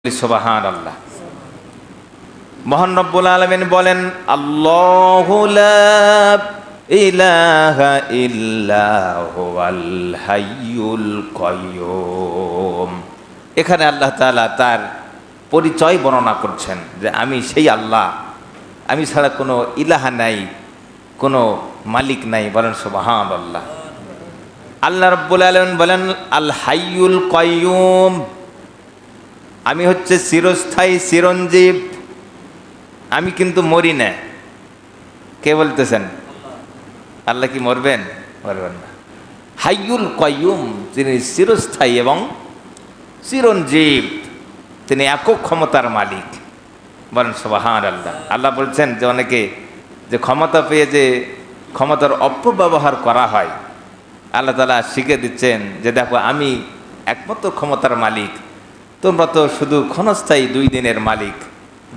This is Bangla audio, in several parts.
সুবহানাল্লাহ। মহান রব্বুল আলামিন বলেন, আল্লাহু লা ইলাহা ইল্লা হুয়াল হাইয়ুল কাইয়্যুম। এখানে আল্লাহ তাআলা তার পরিচয় বর্ণনা করছেন যে আমি সেই আল্লাহ, আমি ছাড়া কোনো ইলাহা নাই, কোনো মালিক নাই। বলেন সুবহানাল্লাহ। আল্লাহ রব্বুল আলামিন বলেন আল হাইয়ুল কাইয়্যুম, আমি হচ্ছে চিরস্থায়ী চিরঞ্জীব, আমি কিন্তু মরি না। কে বলতেছেন? আল্লাহ কি মরবেন? মরবেন না। হাইয়ুল কাইয়্যুম, তিনি চিরস্থায়ী এবং চিরঞ্জীব, তিনি একক ক্ষমতার মালিক। বলেন সুবহানাল্লাহ। আল্লাহ বলছেন যে অনেকে যে ক্ষমতা পেয়ে যে ক্ষমতার অপব্যবহার করা হয়, আল্লাহ তাআলা শিখে দিচ্ছেন যে দেখো আমি একমাত্র ক্ষমতার মালিক, তোমরা তো শুধু ক্ষণস্থায়ী 2 দিনের মালিক,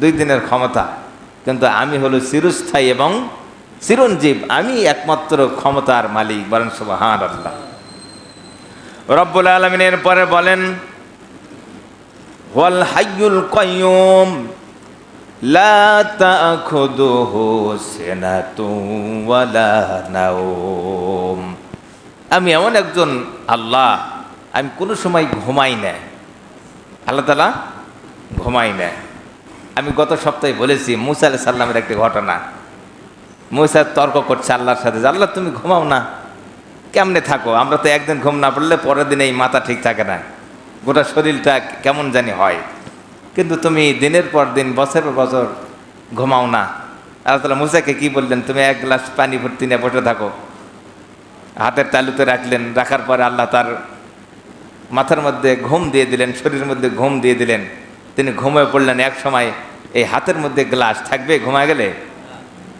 2 দিনের ক্ষমতা, কিন্তু আমি হলো চিরস্থায়ী এবং চিরঞ্জীব, আমি একমাত্র ক্ষমতার মালিক। বলেন সুবহানাল্লাহ। রব্বুল আলামিনের পরে বলেন ওয়াল হাইয়ুল কাইয়্যুম লা তাখুযুহু সিনাতুন ওয়ালা নাওম, আমি এমন একজন আল্লাহ, আমি কোনো সময় ঘুমাই না। আল্লাহ তাআলা ঘুমাই না। আমি গত সপ্তাহে বলেছি মুসা আলাইহিস সালামের একটি ঘটনা। মুসা তর্ক করছে আল্লাহর সাথে, আল্লাহ তুমি ঘুমাও না, কেমনে থাকো? আমরা তো একদিন ঘুম না পড়লে পরের দিন এই মাথা ঠিক থাকে না, গোটা শরীরটা কেমন জানি হয়, কিন্তু তুমি দিনের পর দিন বছর পর বছর ঘুমাও না। আল্লাহ তাআলা মুসাকে কি বললেন? তুমি 1 গ্লাস পানি ভর্তি নিয়ে বসে থাকো। হাতের তালুতে রাখলেন, রাখার পরে আল্লাহ তার মাথার মধ্যে ঘুম দিয়ে দিলেন, শরীরের মধ্যে ঘুম দিয়ে দিলেন, তিনি ঘুমিয়ে পড়লেন। এক সময় এই হাতের মধ্যে গ্লাস থাকবে, ঘুমায় গেলে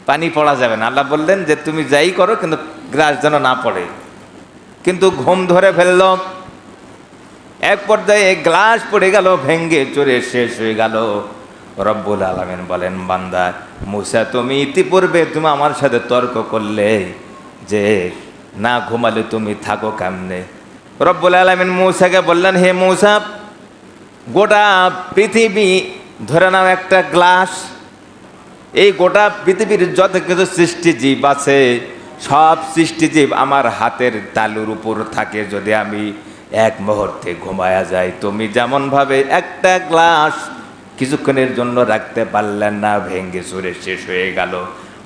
পানি পড়া যাবে না। আল্লাহ বললেন যে তুমি যাই করো কিন্তু গ্লাস যেন না পড়ে, কিন্তু ঘুম ধরে ফেলল। এক পর্যায়ে গ্লাস পড়ে গেল, ভেঙ্গে চুরে শেষ হয়ে গেল। রব্বুল আলামিন বলেন, বান্দা মুসা তুমি ইতিপূর্বে তুমি আমার সাথে তর্ক করলে যে না ঘুমালে তুমি থাকো কেমনে? রব্বুল আলামিন মুসাকে বললেন, হে মুসা, গোটা পৃথিবী ধরে নাও একটা গ্লাস, এই গোটা পৃথিবীর যত কিছু সৃষ্টিজীব আছে সব সৃষ্টিজীব আমার হাতের তালুর উপর থাকে। যদি আমি এক মুহূর্তে ঘুমায়া যাই, তুমি যেমনভাবে একটা গ্লাস কিছুক্ষণের জন্য রাখতে পারলেন না, ভেঙ্গে চুরে শেষ হয়ে গেল,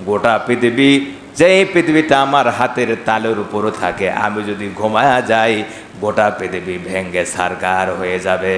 গোটা পৃথিবী, যেই পৃথিবীটা আমার হাতের তালুর উপর থাকে, আমি যদি ঘুমায়া যাই গোটা পৃথিবী ভেঙ্গে ছারখার হয়ে যাবে।